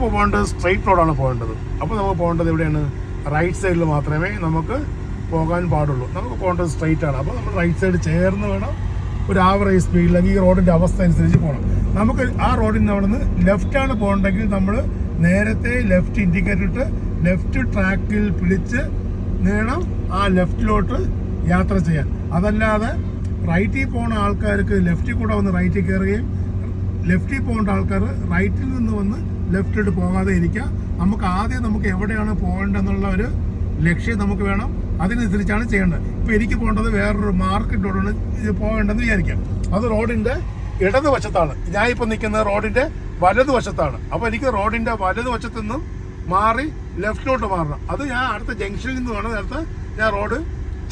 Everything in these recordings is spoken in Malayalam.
ഇപ്പോൾ പോകേണ്ടത് സ്ട്രെയിറ്റ് റോഡാണ് പോകേണ്ടത്. അപ്പോൾ നമുക്ക് പോകേണ്ടത് എവിടെയാണ്? റൈറ്റ് സൈഡിൽ മാത്രമേ നമുക്ക് പോകാൻ പാടുള്ളൂ. നമുക്ക് പോകേണ്ടത് സ്ട്രെയിറ്റ് ആണ്. അപ്പോൾ നമ്മൾ റൈറ്റ് സൈഡ് ചേർന്ന് വേണം ഒരു ആവറേജ് സ്പീഡിലേക്ക് ഈ റോഡിൻ്റെ അവസ്ഥ അനുസരിച്ച് പോകണം. നമുക്ക് ആ റോഡിൻ്റെ അവിടെ നിന്ന് ലെഫ്റ്റാണ് പോകേണ്ടെങ്കിൽ നമ്മൾ നേരത്തെ ലെഫ്റ്റ് ഇൻഡിക്കേറ്റർ ഇട്ട് ലെഫ്റ്റ് ട്രാക്കിൽ പിടിച്ച് വേണം ആ ലെഫ്റ്റിലോട്ട് യാത്ര ചെയ്യാൻ. അതല്ലാതെ റൈറ്റിൽ പോകുന്ന ആൾക്കാർക്ക് ലെഫ്റ്റിൽ കൂടെ വന്ന് റൈറ്റിൽ കയറുകയും ലെഫ്റ്റിൽ പോകേണ്ട ആൾക്കാർ റൈറ്റിൽ നിന്ന് വന്ന് ലെഫ്റ്റിലോട്ട് പോകാതെ ഇരിക്കുക. നമുക്ക് എവിടെയാണ് പോകേണ്ടതെന്നുള്ള ഒരു ലക്ഷ്യം നമുക്ക് വേണം. അതിനനുസരിച്ചാണ് ചെയ്യേണ്ടത്. ഇപ്പോൾ എനിക്ക് പോകേണ്ടത് വേറൊരു മാർക്കറ്റിലോട്ടാണ് പോകേണ്ടതെന്ന് വിചാരിക്കാം. അത് റോഡിൻ്റെ ഇടതുവശത്താണ്. ഞാനിപ്പോൾ നിൽക്കുന്നത് റോഡിൻ്റെ വലതുവശത്താണ്. അപ്പോൾ എനിക്ക് റോഡിൻ്റെ വലതുവശത്തു നിന്നും മാറി ലെഫ്റ്റിലോട്ട് മാറണം. അത് ഞാൻ അടുത്ത ജംഗ്ഷനിൽ നിന്ന് വേണം നേരത്തെ ഞാൻ റോഡ്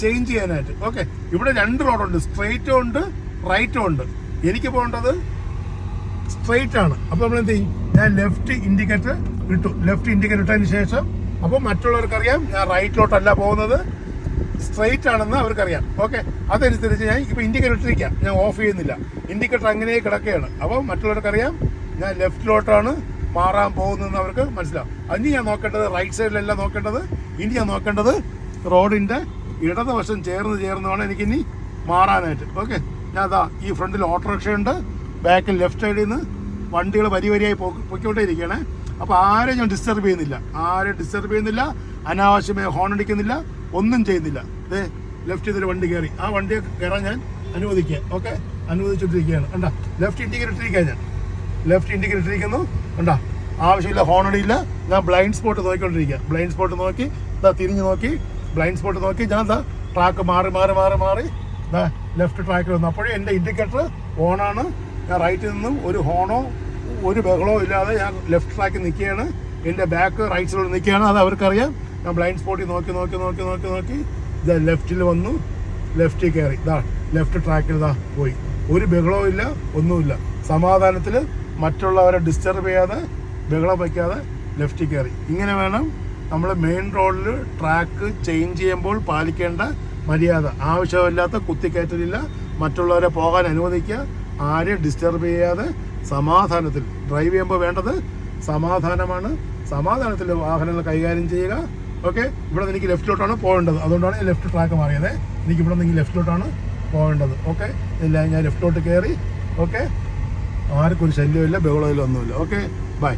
ചേഞ്ച് ചെയ്യാനായിട്ട്. ഓക്കെ, ഇവിടെ 2 റോഡുണ്ട്, സ്ട്രെയിറ്റും ഉണ്ട് റൈറ്റും ഉണ്ട്. എനിക്ക് പോകേണ്ടത് സ്ട്രെയിറ്റ് ആണ്. അപ്പോൾ നമ്മൾ എന്ത് ചെയ്യും? ഞാൻ ലെഫ്റ്റ് ഇൻഡിക്കേറ്റർ ഇട്ടു. ലെഫ്റ്റ് ഇൻഡിക്കേറ്റർ ഇട്ടതിന് ശേഷം അപ്പോൾ മറ്റുള്ളവർക്കറിയാം ഞാൻ റൈറ്റിലോട്ടല്ല പോകുന്നത്, സ്ട്രെയിറ്റ് ആണെന്ന് അവർക്കറിയാം. ഓക്കെ, അതനുസരിച്ച് ഞാൻ ഇപ്പോൾ ഇൻഡിക്കേറ്റർ ഇട്ടിരിക്കാം, ഞാൻ ഓഫ് ചെയ്യുന്നില്ല. ഇൻഡിക്കേറ്റർ അങ്ങനെ കിടക്കുകയാണ്. അപ്പോൾ മറ്റുള്ളവർക്കറിയാം ഞാൻ ലെഫ്റ്റിലോട്ടാണ് മാറാൻ പോകുന്നതെന്ന് അവർക്ക് മനസ്സിലാവും. ഇനി ഞാൻ നോക്കേണ്ടത് റൈറ്റ് സൈഡിലല്ല നോക്കേണ്ടത്. ഇനി ഞാൻ നോക്കേണ്ടത് റോഡിൻ്റെ ഇടതുവശം ചേർന്ന് വേണം എനിക്കിനി മാറാനായിട്ട്. ഓക്കെ, ഞാൻ അതാ ഈ ഫ്രണ്ടിൽ ഓട്ടോറിക്ഷയുണ്ട്, ബാക്കിൽ ലെഫ്റ്റ് സൈഡിൽ നിന്ന് വണ്ടികൾ വരിയായി പൊയ്ക്കൊണ്ടേയിരിക്കുകയാണ്. അപ്പോൾ ആരെയും ഞാൻ ഡിസ്റ്റർബ് ചെയ്യുന്നില്ല, അനാവശ്യമായി ഹോൺ അടിക്കുന്നില്ല, ഒന്നും ചെയ്യുന്നില്ല. ലെഫ്റ്റ് ചെയ്തൊരു വണ്ടി കയറി, ആ വണ്ടി കയറാൻ ഞാൻ അനുവദിക്കുക. ഓക്കെ, അനുവദിച്ചുകൊണ്ടിരിക്കുകയാണ്. കണ്ടാ ലെഫ്റ്റ് ഇൻഡിക്കേറ്റർ ഇട്ടിരിക്കുക, ഞാൻ ലെഫ്റ്റ് ഇൻഡിക്കേറ്റർ ഇട്ടിരിക്കുന്നു. കണ്ടാ ആവശ്യമില്ല, ഹോൺ അടിയില്ല. ഞാൻ ബ്ലൈൻഡ് സ്പോട്ട് നോക്കിക്കൊണ്ടിരിക്കുക. ബ്ലൈൻഡ് സ്പോട്ട് നോക്കി തിരിഞ്ഞ് നോക്കി ബ്ലൈൻഡ് സ്പോട്ട് നോക്കി ഞാൻ ട്രാക്ക് മാറി ലെഫ്റ്റ് ട്രാക്കിൽ വന്നു. അപ്പോഴേ എൻ്റെ ഇൻഡിക്കേറ്റർ ഓണാണ്. ഞാൻ റൈറ്റിൽ നിന്നും ഒരു ഹോണോ ഒരു ബഹളോ ഇല്ലാതെ ഞാൻ ലെഫ്റ്റ് ട്രാക്കിൽ നിൽക്കുകയാണ്. എൻ്റെ ബാക്ക് റൈറ്റ് സൈഡിൽ നിൽക്കുകയാണ്. അത് അവർക്കറിയാം. ഞാൻ ബ്ലൈൻഡ് സ്പോട്ടിൽ നോക്കി ലെഫ്റ്റിൽ വന്നു, ലെഫ്റ്റിൽ കയറി, ലെഫ്റ്റ് ട്രാക്കിൽ പോയി. ഒരു ബഹളവും ഇല്ല, ഒന്നുമില്ല. സമാധാനത്തിൽ മറ്റുള്ളവരെ ഡിസ്റ്റർബ് ചെയ്യാതെ ബഹളം വയ്ക്കാതെ ലെഫ്റ്റിൽ കയറി. ഇങ്ങനെ വേണം നമ്മൾ മെയിൻ റോഡിൽ ട്രാക്ക് ചേഞ്ച് ചെയ്യുമ്പോൾ പാലിക്കേണ്ട മര്യാദ. ആവശ്യമില്ലാത്ത കുത്തിക്കയറ്റലില്ല, മറ്റുള്ളവരെ പോകാൻ അനുവദിക്കുക, ആരെയും ഡിസ്റ്റർബ് ചെയ്യാതെ സമാധാനത്തിൽ ഡ്രൈവ് ചെയ്യുമ്പോൾ വേണ്ടത് സമാധാനമാണ്. സമാധാനത്തിൽ വാഹനങ്ങൾ കൈകാര്യം ചെയ്യുക. ഓക്കെ, ഇവിടെ നിന്ന് എനിക്ക് ലെഫ്റ്റിലോട്ടാണ് പോകേണ്ടത്. അതുകൊണ്ടാണ് ഞാൻ ലെഫ്റ്റ് ട്രാക്ക് മാറിയത്. എനിക്ക് ഇവിടെ നിന്ന് ലെഫ്റ്റിലോട്ടാണ് പോകേണ്ടത്. ഓക്കെ, ഇല്ല ഞാൻ ലെഫ്റ്റിലോട്ട് കയറി. ഓക്കെ, ആർക്കും ഒരു ശല്യമില്ല, ബഹളമില്ല, ഒന്നുമില്ല. Okay, by.